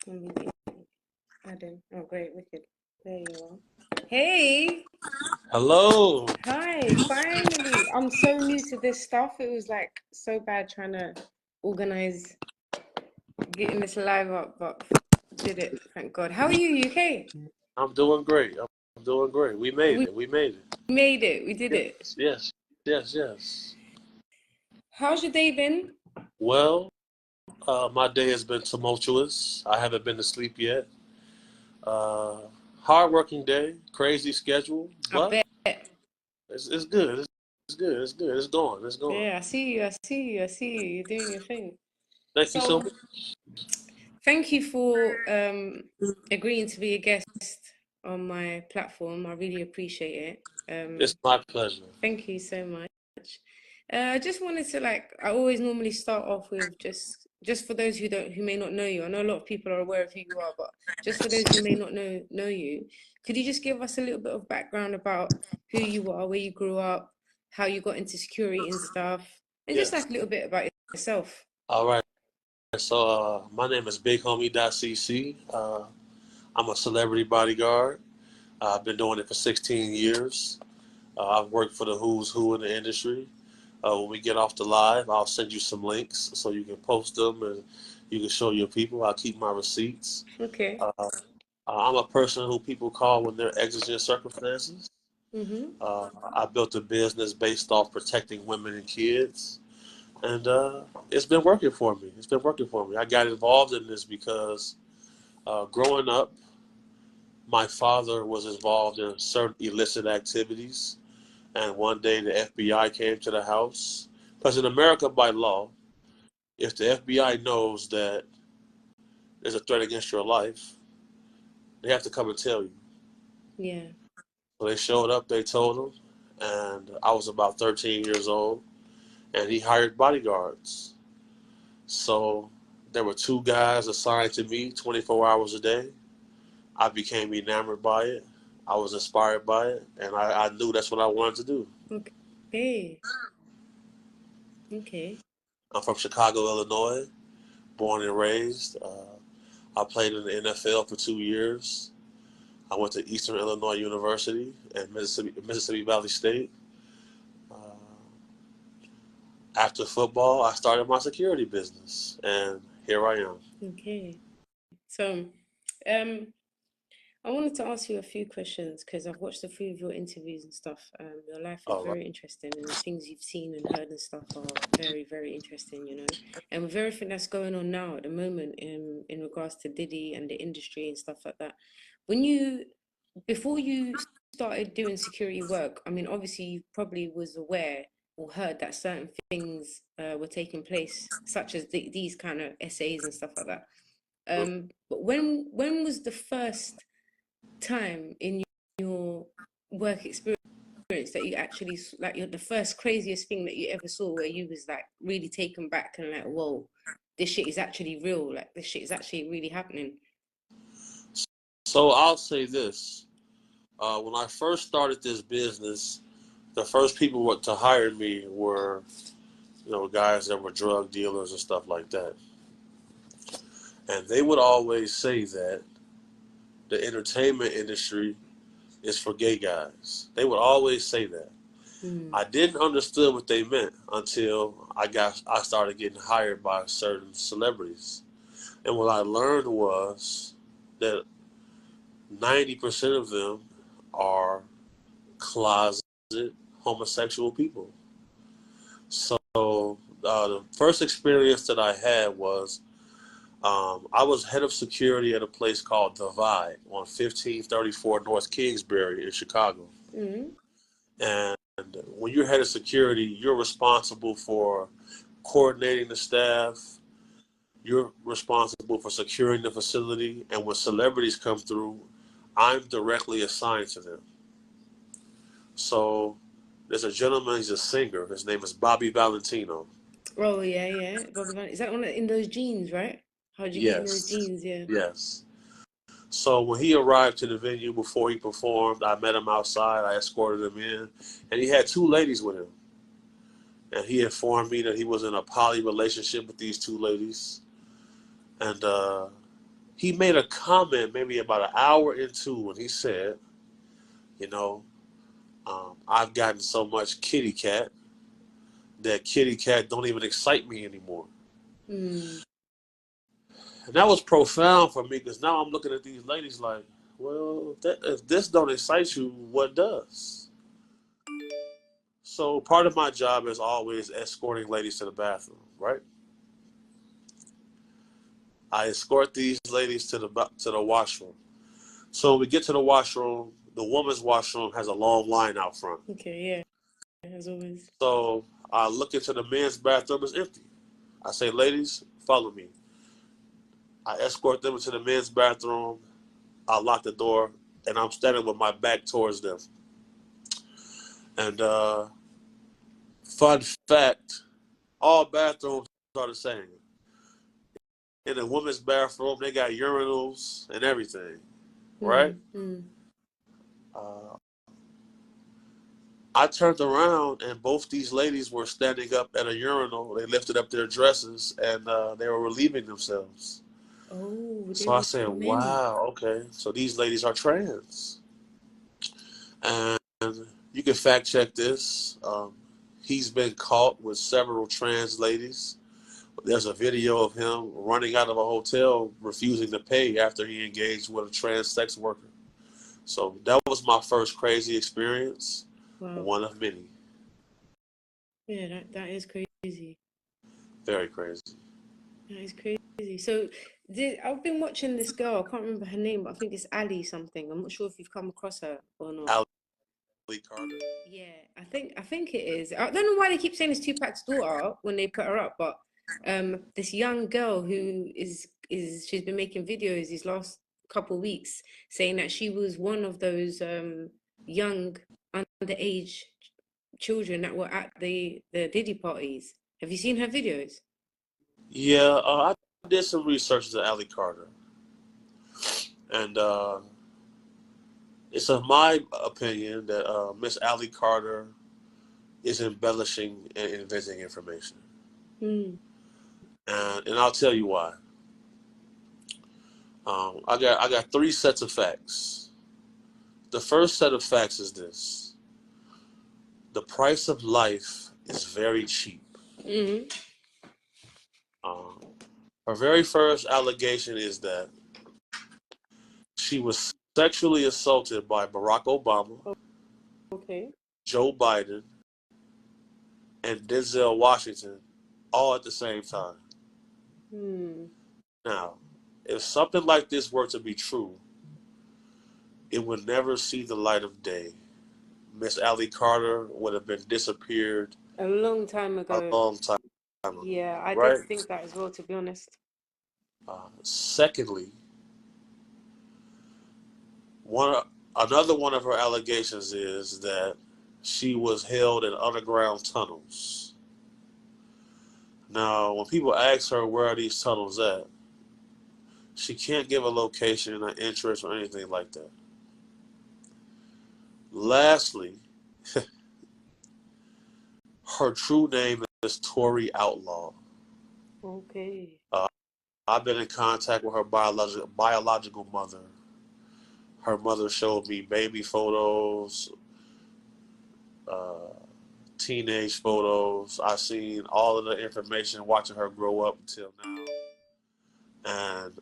Immediately. Adam. Oh, great, wicked. There you are. Hey, Hello. hi, finally. I'm so new to this stuff. It was like so bad trying to organize getting this live up, but did it, thank God. How are you, UK? I'm doing great. I'm doing great. We made We it. We made it. made it. We did it. Yes, yes, yes, yes. How's your day been? Well, my day has been tumultuous. I haven't been to sleep yet. Uh, Hard-working day, crazy schedule, I but bet. it's good. It's good. It's good. It's going. It's going. Yeah, I see you. I see you. I see you. You're doing your thing. Thank you so So, much. thank you for agreeing to be a guest on my platform. I really appreciate it. It's my pleasure. Thank you so much. I just wanted to I always normally start off with just for those who may not know you. I know a lot of people are aware of who you are, but just for those who may not know you, could you just give us a little bit of background about who you are, where you grew up, how you got into security and stuff, and just Yes. like a little bit about yourself? All right. So, my name is BigHomie.cc. I'm a celebrity bodyguard. I've been doing it for 16 years. I've worked for the who's who in the industry. When we get off the live, I'll send you some links so you can post them and you can show your people. I'll keep my receipts. Okay. Uh, I'm a person who people call when they're exigent circumstances. Mm-hmm. I built a business based off protecting women and kids, and it's been working for me. It's been working for me. I got involved in this because growing up, my father was involved in certain illicit activities. And one day the FBI came to the house. Because in America, by law, if the FBI knows that there's a threat against your life, they have to come and tell you. Yeah. So they showed up, they told him, and I was about 13 years old, and he hired bodyguards. So there were two guys assigned to me 24 hours a day. I became enamored by it. I was inspired by it, and I knew that's what I wanted to do. Okay. Okay. I'm from Chicago, Illinois, born and raised. I played in the NFL for 2 years. I went to Eastern Illinois University and Mississippi Valley State. Uh, After football, I started my security business, and here I am. Okay. So, um, I wanted to ask you a few questions because I've watched a few of your interviews and stuff. Your life is All right. very interesting, and the things you've seen and heard and stuff are very, very interesting, you know. And with everything that's going on now at the moment in regards to Diddy and the industry and stuff like that, when you before you started doing security work, I mean, obviously you probably was aware or heard that certain things were taking place, such as these kind of essays and stuff like that. But when was the first time in your work experience that you actually like you're the first craziest thing that you ever saw where you was like really taken back and like, whoa, this shit is actually real, like this shit is actually really happening? So I'll say this. When I first started this business, the first people to hire me were, guys that were drug dealers and stuff like that. And they would always say that the entertainment industry is for gay guys. They would always say that. Mm. I didn't understand what they meant until I started getting hired by certain celebrities. And what I learned was that 90% of them are closet homosexual people. So the first experience that I had was I was head of security at a place called The Vibe on 1534 North Kingsbury in Chicago. Mm. And when you're head of security, you're responsible for coordinating the staff. You're responsible for securing the facility. And when celebrities come through, I'm directly assigned to them. So there's a gentleman, he's a singer. His name is Bobby Valentino. Oh yeah, yeah. Is that one in those jeans, right? How'd you get in those Yes, jeans? Yeah. yes. So when he arrived to the venue before he performed, I met him outside. I escorted him in, and he had two ladies with him. And he informed me that he was in a poly relationship with these two ladies. And he made a comment maybe about an hour into, and he said, you know, I've gotten so much kitty cat that kitty cat don't even excite me anymore. Mm. And that was profound for me because now I'm looking at these ladies like, well, if this don't excite you, what does? So part of my job is always escorting ladies to the bathroom, right? I escort these ladies to the washroom. So when we get to the washroom, the woman's washroom has a long line out front. Okay, yeah, as always. So I look into the men's bathroom, it's empty. I say, ladies, follow me. I escort them into the men's bathroom. I lock the door, and I'm standing with my back towards them. And fun fact, all bathrooms are the same. In the women's bathroom, they got urinals and everything, right? Mm. Mm. Uh, I turned around, and both these ladies were standing up at a urinal. They lifted up their dresses, and they were relieving themselves. Oh, they So I were said, men. wow, okay. So these ladies are trans. And you can fact check this. He's been caught with several trans ladies. There's a video of him running out of a hotel refusing to pay after he engaged with a trans sex worker. So that was my first crazy experience, Wow. one of many. Yeah, that is crazy. Very crazy. That is crazy. So I've been watching this girl. I can't remember her name, but I think it's Ali something. I'm not sure if you've come across her or not. Ali Carter. Yeah, I think it is. I don't know why they keep saying it's Tupac's daughter when they put her up, but this young girl who is she's been making videos these last couple weeks saying that she was one of those young underage children that were at the Diddy parties. Have you seen her videos? Yeah, I did some research into Ali Carter. And it's of my opinion that Miss Ali Carter is embellishing and inventing information. Hmm. And I'll tell you why. I got three sets of facts. The first set of facts is this: the price of life is very cheap. Mm. Um, Her very first allegation is that she was sexually assaulted by Barack Obama, Okay. Joe Biden, and Denzel Washington all at the same time. Hmm. Now, if something like this were to be true, it would never see the light of day. Miss Ali Carter would have been disappeared A long time a ago. long time ago, Yeah, I did right? think that as well, to be honest. Secondly, one another one of her allegations is that she was held in underground tunnels. Now, when people ask her where are these tunnels at, she can't give a location, an interest, or anything like that. Lastly, her true name is Tori Outlaw. Okay. Uh, I've been in contact with her biological mother. Her mother showed me baby photos, uh, teenage photos. I've seen all of the information watching her grow up until now. And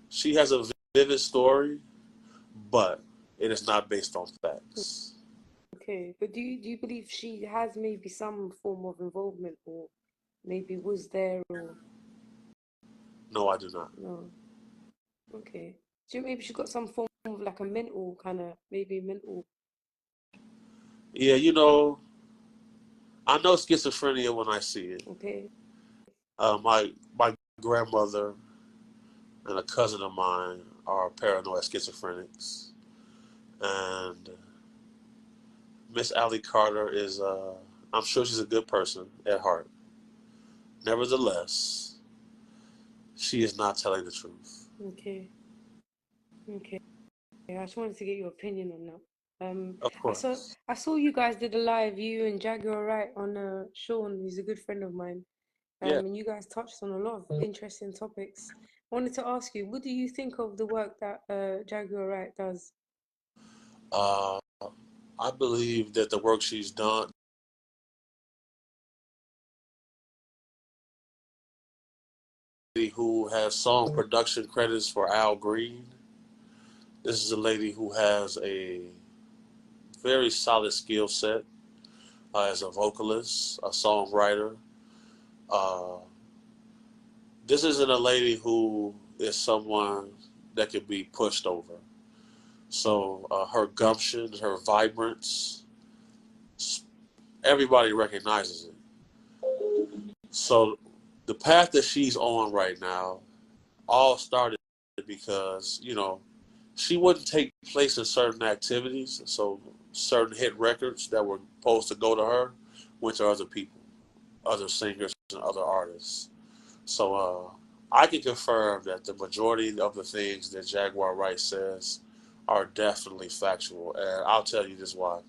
she has a vivid story, but it is not based on facts. Okay. But do you believe she has maybe some form of involvement or maybe was there or No, I do not. no? Okay. So maybe she got some form of like a mental kind of maybe mental. Yeah, I know schizophrenia when I see it. Okay. My grandmother and a cousin of mine are paranoid schizophrenics, and Miss Ali Carter is. I'm sure she's a good person at heart. Nevertheless, she is not telling the truth. Okay. Okay. Yeah, I just wanted to get your opinion on that. Of I saw course. I saw you guys did a live, you and Jaguar Wright on Sean, he's a good friend of mine. Yeah. And you guys touched on a lot of interesting topics. wanted to ask you, what do you think of the work that Jaguar Wright does? Uh, I believe that the work she's done, who has song production credits for Al Green. This is a lady who has a very solid skill set as a vocalist, a songwriter. Uh, this isn't a lady who is someone that can be pushed over. So her gumption, her vibrance, everybody recognizes it. So the path that she's on right now all started because, she wouldn't take place in certain activities. So certain hit records that were supposed to go to her went to other people, other singers and other artists. So I can confirm that the majority of the things that Jaguar Wright says are definitely factual. And I'll tell you this why.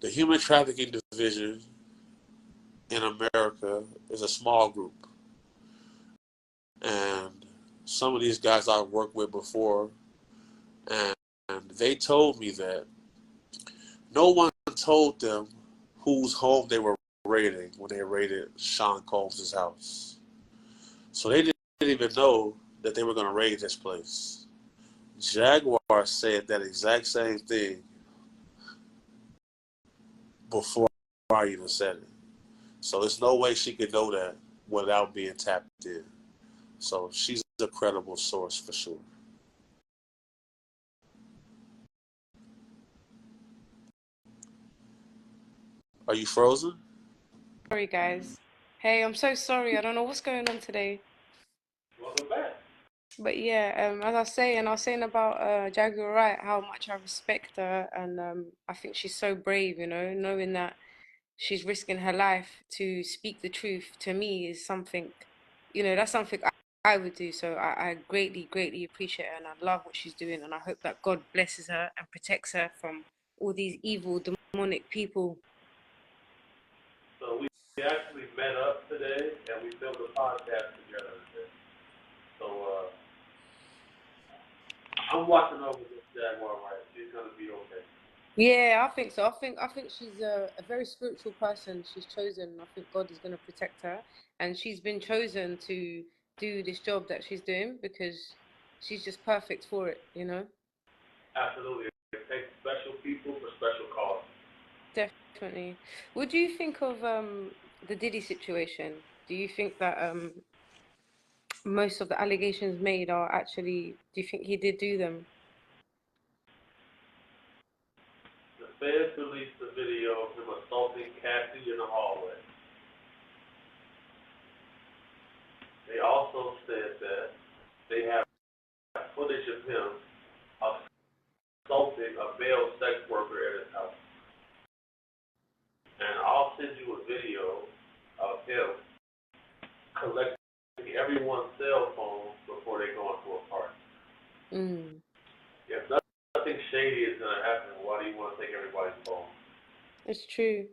The human trafficking division in America is a small group. And some of these guys I've worked with before, and they told me that no one told them whose home they were raiding when they raided Sean Combs' house. So they didn't even know that they were going to raid this place. Jaguar said that exact same thing before I even said it. So there's no way she could know that without being tapped in. So she's a credible source for sure. Are you frozen? Sorry, guys. Hey, I'm so sorry. I don't know what's going on today. Welcome back. But yeah, as I was saying about Jaguar Wright, how much I respect her, and I think she's so brave, knowing that she's risking her life to speak the truth to me is something, that's something I would do. So I greatly, greatly appreciate her, and I love what she's doing, and I hope that God blesses her and protects her from all these evil, demonic people. So we actually met up today and we filmed a podcast together today. So I'm watching over this Jaguar right. She's gonna be okay. Yeah, I think so. I think she's a very spiritual person. She's chosen. I think God is going to protect her, and she's been chosen to do this job that she's doing because she's just perfect for it. Absolutely. It takes special people for special causes. Definitely. What do you think of the Diddy situation? Do you think that most of the allegations made are actually? Do you think he did do them? The feds released a video of him assaulting Cassie in the hallway. They also said that they have footage of him assaulting a male sex worker at his house. And I'll send you a video of him collecting everyone's cell phones before they go into a party. Mm, If nothing shady is going to happen, why do you want to take everybody's phone? it's true.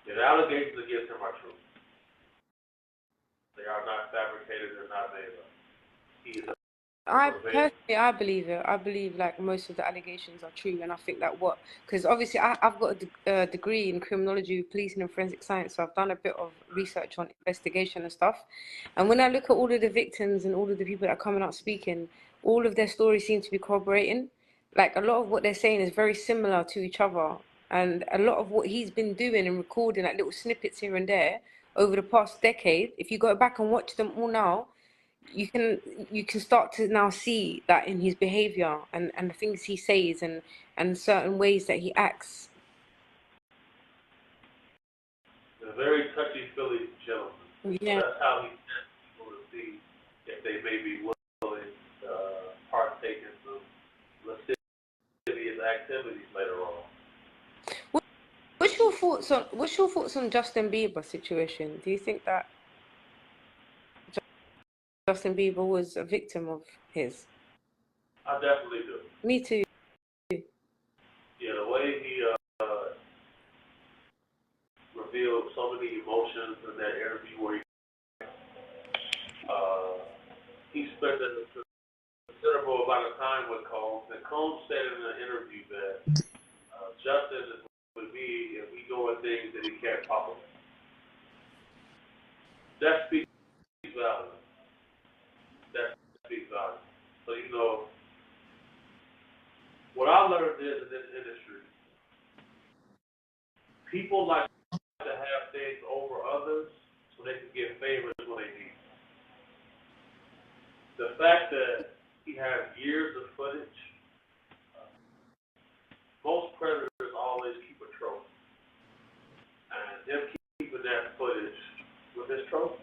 The allegations against him are true. They are not fabricated, they're not made up. He is a I surveillance. personally, I believe it. I believe like most of the allegations are true, and I think that because obviously I've got a degree in criminology, policing, and forensic science, so I've done a bit of research on investigation and stuff. And when I look at all of the victims and all of the people that are coming out speaking, all of their stories seem to be corroborating. Like a lot of what they're saying is very similar to each other, and a lot of what he's been doing and recording, like little snippets here and there over the past decade, if you go back and watch them all now you can you can start to now see that in his behavior and the things he says and certain ways that he acts. A very touchy-feely gentleman. So Yeah, that's how he sends people to see if they may be willing to partake in some lascivious activities later on. what, what's your thoughts on Justin Bieber situation? Do you think that Justin Bieber was a victim of his? I definitely do. Me too. Yeah, the way he revealed so many emotions in that interview where he spent a considerable amount of time with Combs, and Combs said in an interview that justice would be if we doing things that he can't talk about. That speaks volumes. That speaks volumes. So, you know, what I learned is in this industry, people like to have things over others so they can get favors when they need. The fact that he has years of footage, most predators always keep a trophy. And him keeping that footage with his trophy.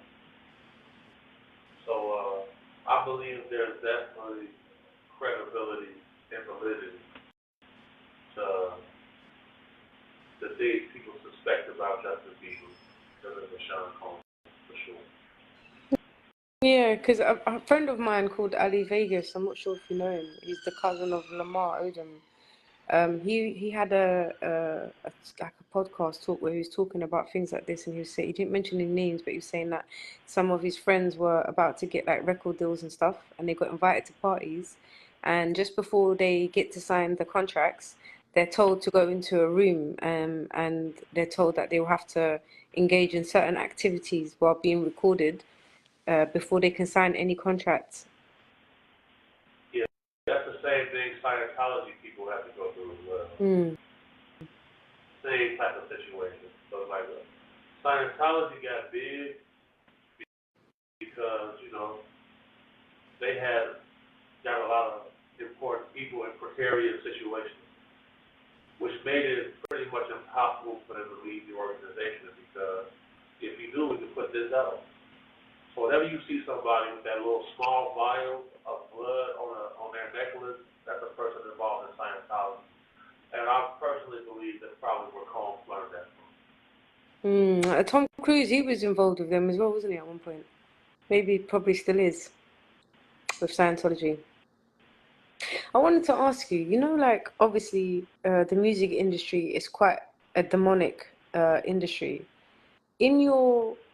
So I believe there's definitely credibility and validity to the things people suspect about Justin Bieber because of Sean Combs, for sure. Yeah, because a friend of mine called Ali Vegas, I'm not sure if you know him. He's the cousin of Lamar Odom. He had like a podcast talk where he was talking about things like this, and he didn't mention any names, but he was saying that some of his friends were about to get like record deals and stuff, and they got invited to parties, and just before they get to sign the contracts, they're told to go into a room, and they're told that they will have to engage in certain activities while being recorded before they can sign any contracts. Yeah, that's the same thing Scientology people have to go through as well. Same type of situation. So like Scientology got big because, you know, they had got a lot of important people in precarious situations, which made it pretty much impossible for them to leave the organization because if you do, we could put this out. So whenever you see somebody with that little small vial of blood on their necklace, that's a person involved in Scientology. And I personally believe that's probably where Combs learned that from. Tom Cruise, he was involved with them as well, wasn't he, at one point? Maybe, probably still is, with Scientology. I wanted to ask you, you know, like, obviously, the music industry is quite a demonic industry.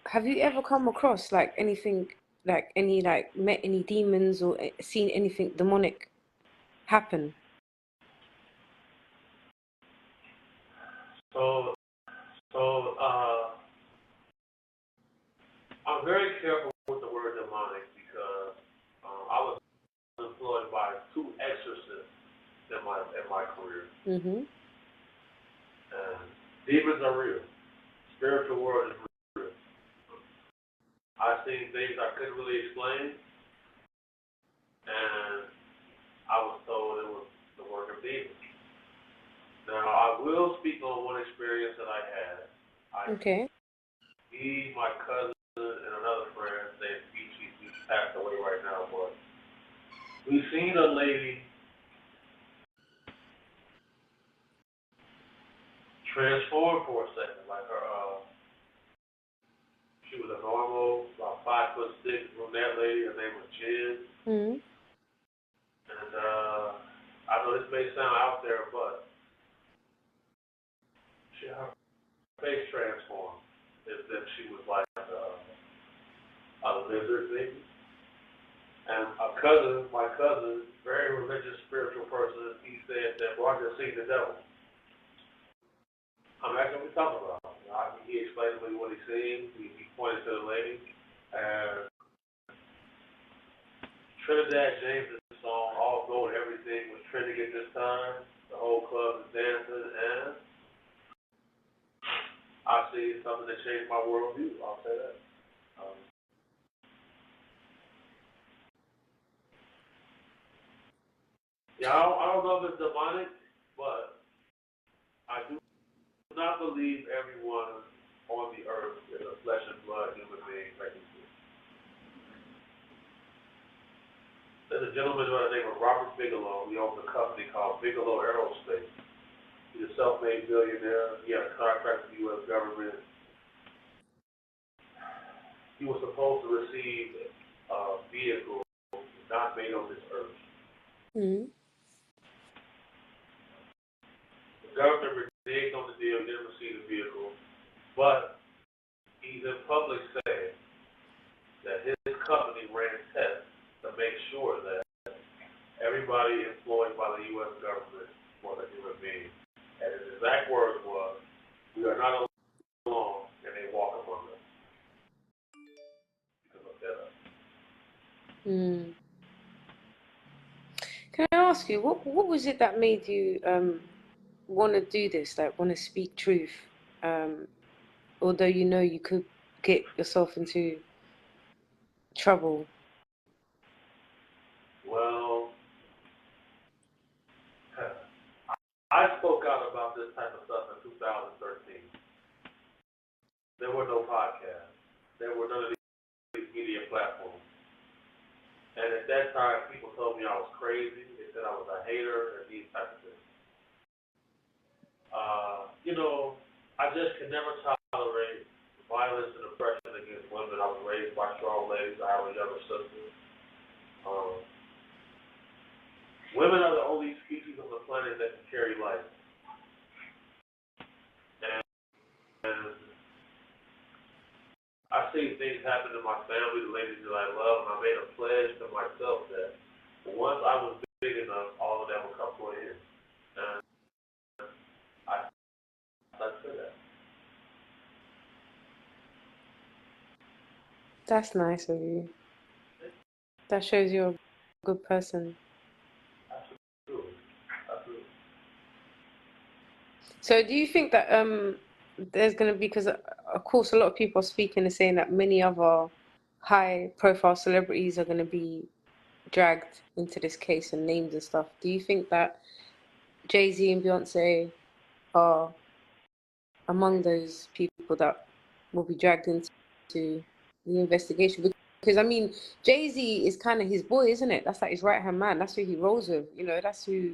Have you ever come across, like, anything, like, met any demons or seen anything demonic happen? So I'm very careful with the word demonic because I was employed by 2 exorcists in my career. Mm-hmm. And demons are real. Spiritual world is real. I've seen things I couldn't really explain, and I was told it was the work of demons. Now, I will speak on one experience that I had. Okay. Me, my cousin, and another friend named Peachy, who's passed away right now, but we seen a lady transform for a second, like she was a normal, about 5'6" brunette lady. Her name was Jen. Mm-hmm. And I know this may sound out there, but her face transformed as if she was like a lizard, maybe. And my cousin, very religious, spiritual person, he said that, well, I just seen the devil. I'm actually what we're talking about. He explained to me what he seen. He pointed to the lady. And Trinidad James' song, All Gold Everything, was trending at this time. The whole club is dancing, and I see something that changed my worldview. I'll say that. I don't know if it's demonic, but I do not believe everyone on the earth is a flesh and blood human being like you. There's a gentleman by the name of Robert Bigelow. He owns a company called Bigelow Aerospace. He's a self-made billionaire. He had a contract with the U.S. government. He was supposed to receive a vehicle not made on this earth. Mm-hmm. The government reneged on the deal, didn't receive the vehicle, but he's in public saying that his company ran tests to make sure that everybody employed by the U.S. government was a human being. And his exact words was, "We are not alone, and they walk among us." You can look that up. Can I ask you, what was it that made you want to do this, like want to speak truth, although you know you could get yourself into trouble? Well, I spoke out about this type of stuff in 2013. There were no podcasts. There were none of these media platforms. And at that time, people told me I was crazy. They said I was a hater and these types of things. I just could never tolerate violence and oppression against women. I was raised by strong ladies. I have a younger sister. Women are the only species on the planet that can carry life. And I see things happen in my family, the ladies that I love, and I made a pledge to myself that once I was big enough, all of that would come to an end. And I stuck to that. That's nice of you. That shows you're a good person. Absolutely. So do you think that there's going to be, because of course a lot of people are speaking and saying that many other high profile celebrities are going to be dragged into this case and named and stuff. Do you think that Jay-Z and Beyonce are among those people that will be dragged into the investigation? Because I mean, Jay-Z is kind of his boy, isn't it? That's like his right-hand man. That's who he rolls with. That's who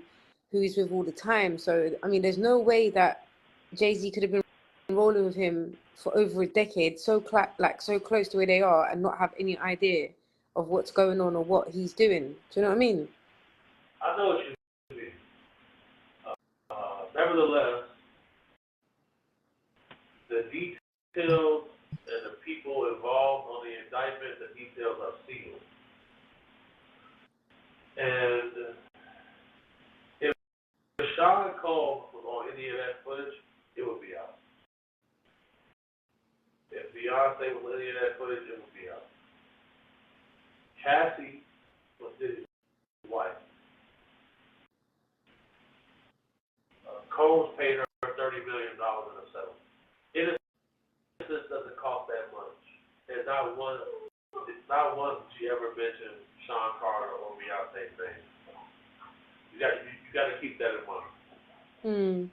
he's with all the time. So I mean, there's no way that Jay-Z could have been rolling with him for over a decade, so close to where they are, and not have any idea of what's going on or what he's doing. Do you know what I mean? I know what you mean. Nevertheless, the details and the people involved on the indictment, the details are sealed. And if Sean Combs was on any of that footage, it would be out. If Beyonce was on any of that footage, it would be out. Cassie was Diddy's wife. Combs paid her $30 million in a settlement. Innocence doesn't cost that much. And not once did she ever mention Sean Carter or Beyonce's name. You got to keep that in mind.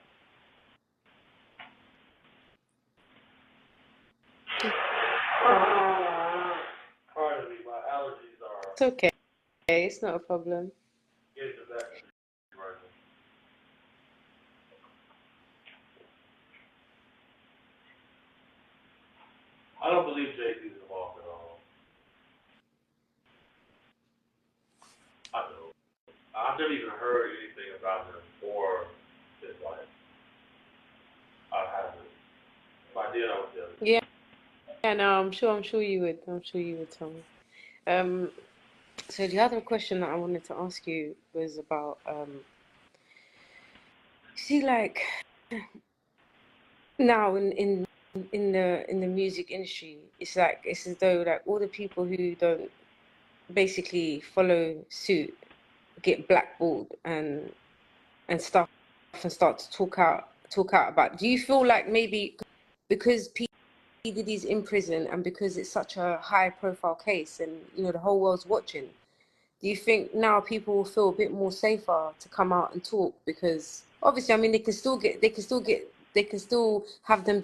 Pardon me, my allergies are. It's okay. It's not a problem. Getting the best right now. I don't believe Jay-Z is involved at all. I don't. I've never even heard anything about him or his wife. I haven't. If I did, I would tell you. Yeah, no, I'm sure you would. I'm sure you would tell me. So the other question that I wanted to ask you was about see, like now in the music industry, it's as though like all the people who don't basically follow suit get blackballed and stuff and start to talk out about it. Do you feel like maybe because P Diddy's in prison and because it's such a high profile case and the whole world's watching, do you think now people will feel a bit more safer to come out and talk? Because obviously, I mean, they can still have them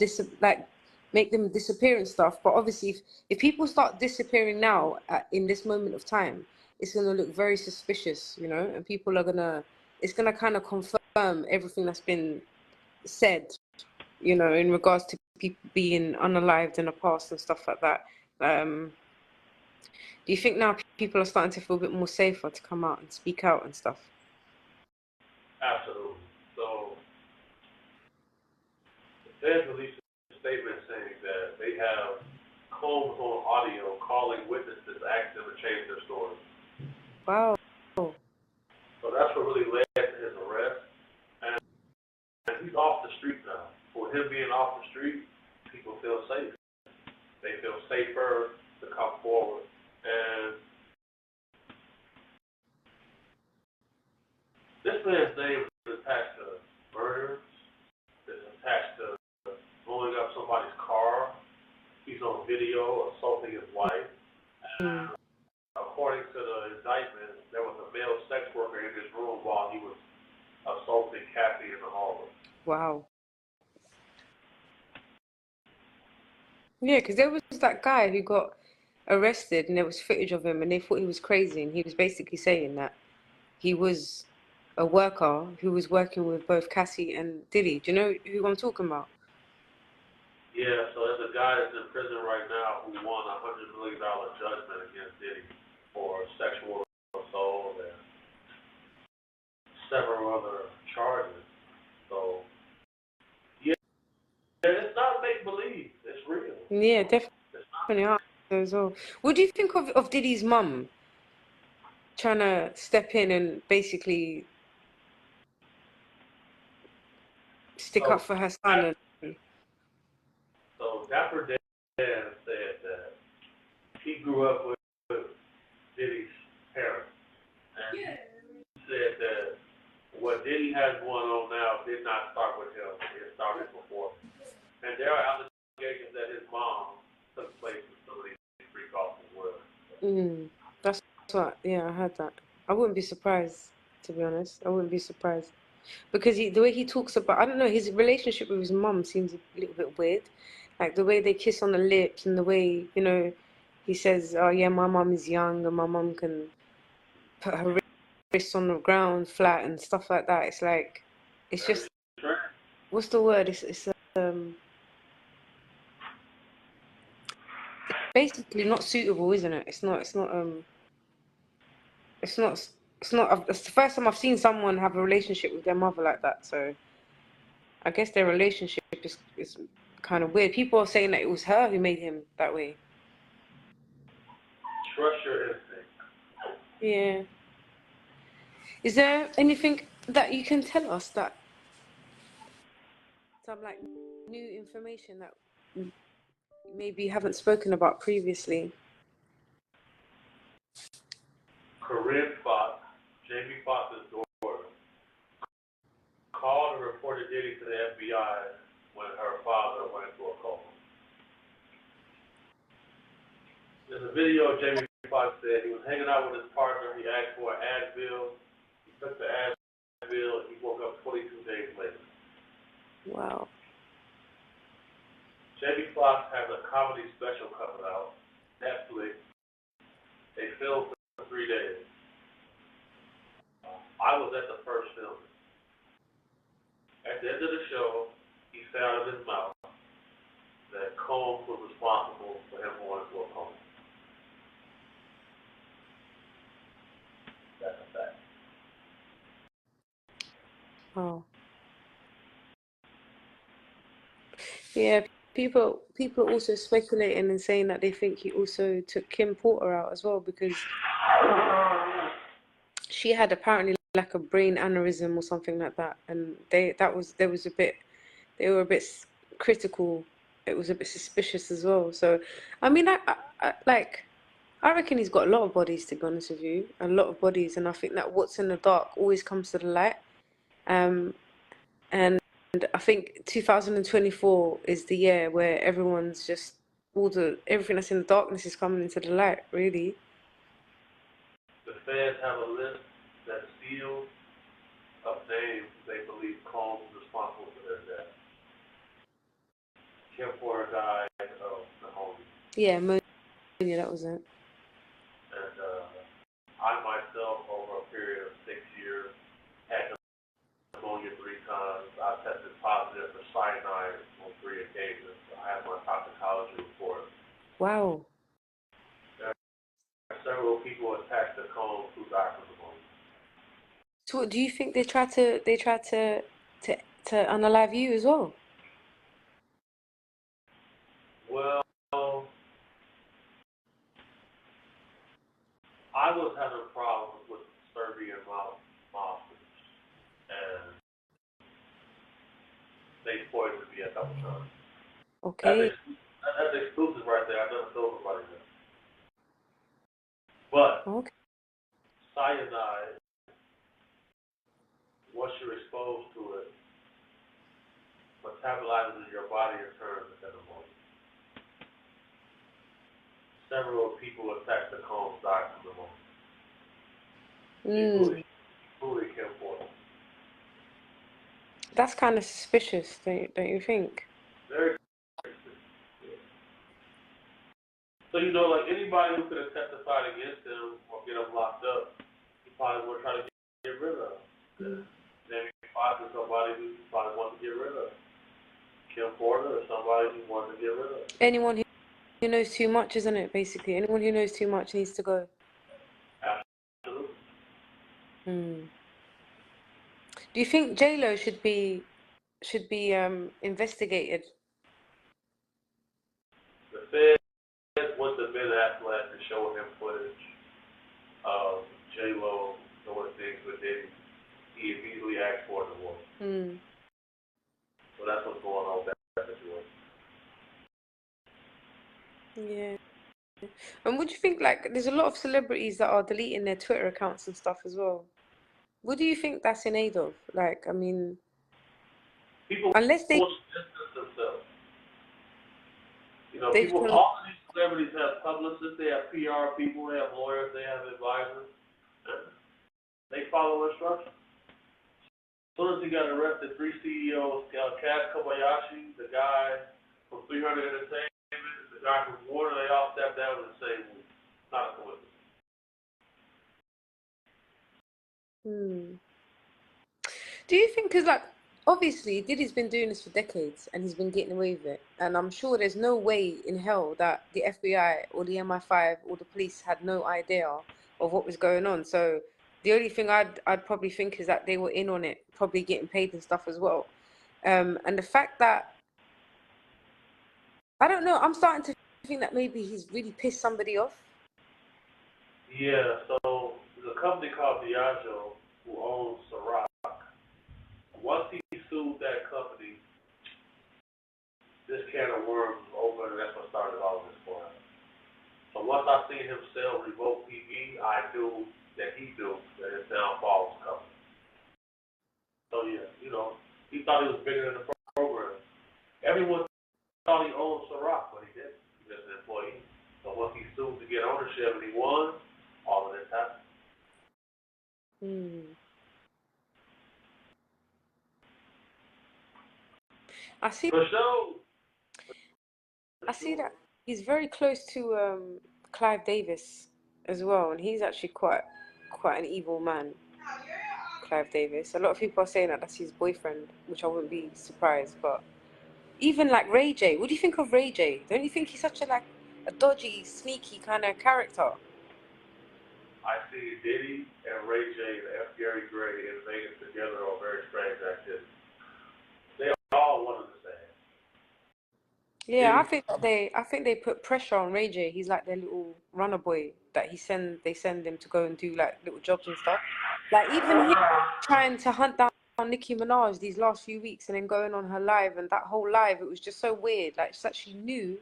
make them disappear and stuff. But obviously, if people start disappearing now in this moment of time, it's gonna look very suspicious, and people are it's gonna kind of confirm everything that's been said, in regards to people being unalived in the past and stuff like that. Do you think now people are starting to feel a bit more safer to come out and speak out and stuff? Absolutely. So, the Fed released a statement saying that they have Combs on audio calling witnesses asking them to change their story. Wow. So that's what really led to his arrest. And he's off the street now. With him being off the street, people feel safe. They feel safer to come forward. And this man's name is attached to murders. It's attached to blowing up somebody's car. He's on video assaulting his wife. Mm. According to the indictment, there was a male sex worker in his room while he was assaulting Kathy in the hallway. Wow. Yeah, because there was that guy who got arrested and there was footage of him and they thought he was crazy and he was basically saying that he was a worker who was working with both Cassie and Diddy. Do you know who I'm talking about? Yeah, so there's a guy that's in prison right now who won $100 million judgment against Diddy for sexual assault and several other charges. So, yeah, it's not make believe. It's real. Yeah, definitely are as well. What do you think of Diddy's mum trying to step in and basically stick up So, for her son? Dapper Dan said that he grew up with Diddy's parents. And he said that what Diddy has going on now did not start with him. It started before. And there are allegations that his mom took place in some of these freak offs as well. That's what, yeah, I heard that. I wouldn't be surprised, to be honest. I wouldn't be surprised. Because the way he talks about, I don't know, his relationship with his mum seems a little bit weird. Like the way they kiss on the lips and the way, he says, oh yeah, my mum is young and my mum can put her wrists on the ground flat and stuff like that. It's like, it's just, what's the word? It's basically not suitable, isn't it? It's not, it's not, it's the first time I've seen someone have a relationship with their mother like that. So I guess their relationship is kind of weird. People are saying that it was her who made him that way. Trust your instinct. Yeah. Is there anything that you can tell us that some like new information that maybe you haven't spoken about previously? Corinne Fox, Jamie Foxx's daughter, called and reported Diddy to the FBI when her father went into a coma. There's a video of Jamie Foxx said he was hanging out with his partner. He asked for an Advil. He took the Advil and he woke up 22 days later. Wow. Jamie Foxx has a comedy special coming out, Netflix. They filmed for 3 days. I was at the first filming. At the end of the show, he said out of his mouth that Combs was responsible for him going into a coma. That's a fact. Oh. Yeah, people also speculating and saying that they think he also took Kim Porter out as well because she had apparently like a brain aneurysm or something like that, and they were a bit critical. It was a bit suspicious as well. So, I mean, I reckon he's got a lot of bodies, to be honest with you, a lot of bodies, and I think that what's in the dark always comes to the light. Um, and I think 2024 is the year where everyone's just everything that's in the darkness is coming into the light, really. The feds have a list that's sealed of names they believe Combs is responsible for their death. Kim Porter died of pneumonia. Yeah, Monia, that was it. And I myself, over a period of 6 years, had pneumonia 3 times. I tested positive for cyanide on 3 occasions. I have my toxicology report. Wow. There are several people attached to Combs who died from pneumonia. So, what do you think they tried to unalive you as well? Well, I I was having problems with Serbian mobsters, and they poisoned me a couple times. Okay. That's exclusive right there. I never told nobody that. But Okay. cyanide, once you're exposed to it, metabolizes in your body and turns into pneumonia. Several people attached to Combs died from pneumonia, including Kim Porter. That's kind of suspicious, don't you think? Very suspicious. So, like anybody who could have testified against him or get him locked up, he probably would try to get rid of. Maybe find somebody who probably wants to get rid of. Kim Porter or somebody who wants to get rid of. Anyone who knows too much, isn't it? Basically, anyone who knows too much needs to go. Absolutely. Do you think J-Lo should be investigated? The Fed went to Ben Affleck to show him footage of J-Lo doing things with Diddy. He immediately asked for a divorce. So that's what's going on with that situation. Yeah. And what do you think, like, there's a lot of celebrities that are deleting their Twitter accounts and stuff as well. What do you think that's in aid of? Like, I mean, people unless they want to distance themselves. All of these celebrities have publicists, they have PR people, they have lawyers, they have advisors. They follow instructions. As soon as he got arrested, 3 CEOs, Cash Kobayashi, the guy from 300 Entertainment, the guy from Warner, they all stepped down in the same week. Not a coincidence. Do you think, because like, obviously Diddy's been doing this for decades and he's been getting away with it, and I'm sure there's no way in hell that the FBI or the MI5 or the police had no idea of what was going on. So the only thing I'd probably think is that they were in on it, probably getting paid and stuff as well. And the fact that, I don't know, I'm starting to think that maybe he's really pissed somebody off. Yeah, so there's a company called Diageo who owns Ciroc. Once he sued that company, this can of worms was open, and that's what started all this for him. So once I seen him sell Revoke TV, I knew that he knew that his downfall was coming. So yeah, he thought he was bigger than the program. Everyone thought he owned Ciroc, but he didn't. He was just an employee. So once he sued to get ownership and he won, all of this happened. I see. For sure. I see that he's very close to Clive Davis as well, and he's actually quite an evil man. Clive Davis. A lot of people are saying that that's his boyfriend, which I wouldn't be surprised. But even like Ray J, what do you think of Ray J? Don't you think he's such a dodgy, sneaky kind of character? I see Diddy and Ray J and F. Gary Gray in Vegas together on very strange activities. They are all one of the same. Yeah, I think they put pressure on Ray J. He's like their little runner boy that they send him to go and do like little jobs and stuff. Like even him trying to hunt down Nicki Minaj these last few weeks and then going on her live, and that whole live, it was just so weird. Like she knew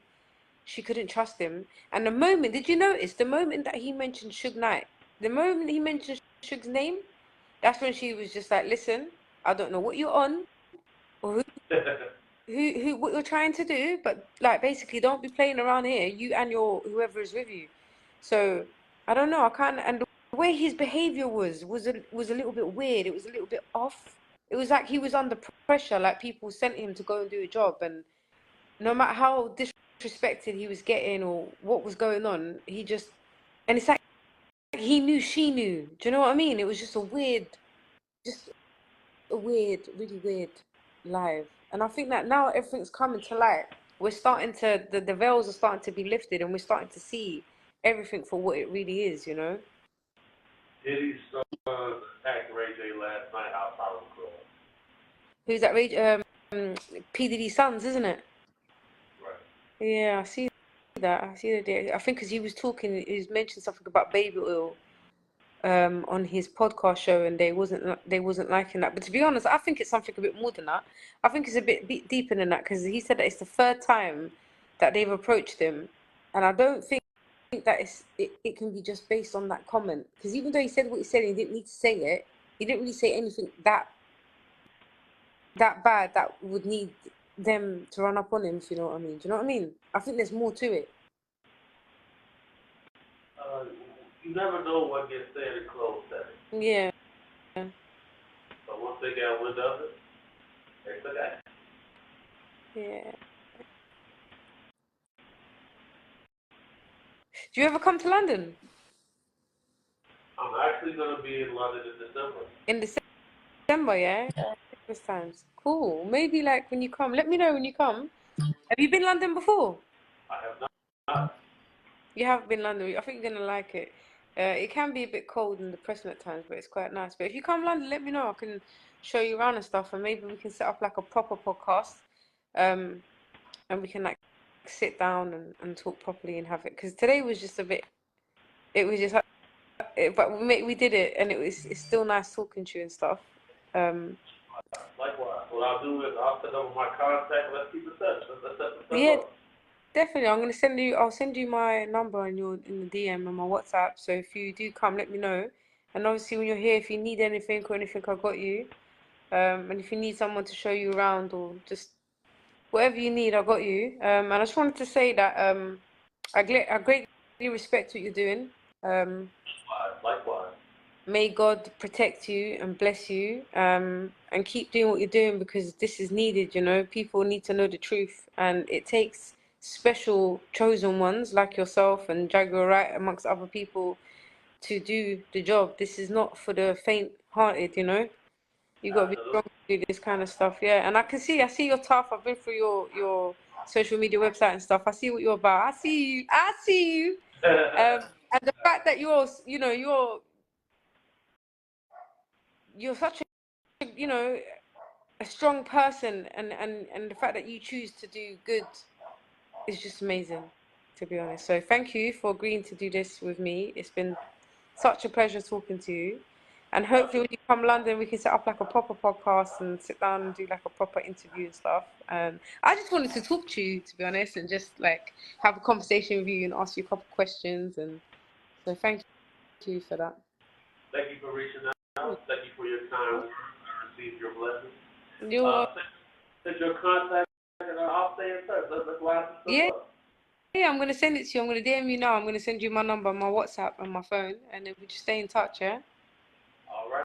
she couldn't trust him. And did you notice the moment that he mentioned Suge Knight, the moment he mentioned Suge's name, that's when she was just like, listen, I don't know what you're on or what you're trying to do, but like basically don't be playing around here, you and your whoever is with you. So I don't know, and the way his behavior was a little bit weird. It was a little bit off. It was like he was under pressure, like people sent him to go and do a job, and no matter how disrespected he was getting or what was going on, and it's like he knew she knew. Do you know what I mean? It was just a weird, really weird live. And I think that now everything's coming to light. We're starting to, the veils are starting to be lifted, and we're starting to see everything for what it really is, Diddy's son attacked Ray J last night outside of the club. Who's that? P. Diddy's sons, isn't it? Right. Yeah, I see that. I think because he was mentioned something about baby oil, on his podcast show, and they wasn't liking that. But to be honest, I think it's something a bit more than that. I think it's a bit deeper than that, because he said that it's the third time that they've approached him, and I don't think that it can be just based on that comment, because even though he said what he said, he didn't need to say it. He didn't really say anything that bad that would need them to run up on him, if you know what I mean. Do you know what I mean? I think there's more to it. You never know what gets said in closed settings. Yeah. So once they got wind of it, they forgot. Yeah. Do you ever come to London? I'm actually going to be in London in December. In December, yeah? Christmas times. Cool. Maybe like when you come, let me know when you come. Have you been London before? I have not. You have been London. I think you're gonna like it. It can be a bit cold and depressing at times, but it's quite nice. But if you come London, let me know. I can show you around and stuff, and maybe we can set up like a proper podcast, and we can like sit down and talk properly and have it. Because today was just a bit. It was just, but we did it, and it's still nice talking to you and stuff. Likewise. What I'll do is I'll send over my contact. Let's keep in touch. Let's set this Yeah, up. definitely. I'll send you my number in the DM and my WhatsApp. So if you do come, let me know. And obviously when you're here, if you need anything or anything, I got you. And if you need someone to show you around or just whatever you need, I got you. And I just wanted to say that I greatly respect what you're doing. Likewise. May God protect you and bless you, and keep doing what you're doing, because this is needed, you know. People need to know the truth, and it takes special chosen ones like yourself and Jaguar Wright, amongst other people, to do the job. This is not for the faint-hearted, you know. You got to be strong to do this kind of stuff, yeah. And I see you're tough. I've been through your social media website and stuff. I see what you're about. I see you. And the fact that you're such a, a strong person, and the fact that you choose to do good is just amazing, to be honest. So thank you for agreeing to do this with me. It's been such a pleasure talking to you, and hopefully when you come London, we can set up like a proper podcast and sit down and do like a proper interview and stuff. I just wanted to talk to you, to be honest, and just like have a conversation with you and ask you a couple questions, and so thank you for that. Thank you for reaching out. Thank you for your kind words. I received your blessings. Send your contact, and I'll stay in touch. Let's line some stuff up. Yeah, I'm gonna send it to you. I'm gonna DM you now. I'm gonna send you my number, my WhatsApp, and my phone, and then we just stay in touch, yeah? All right.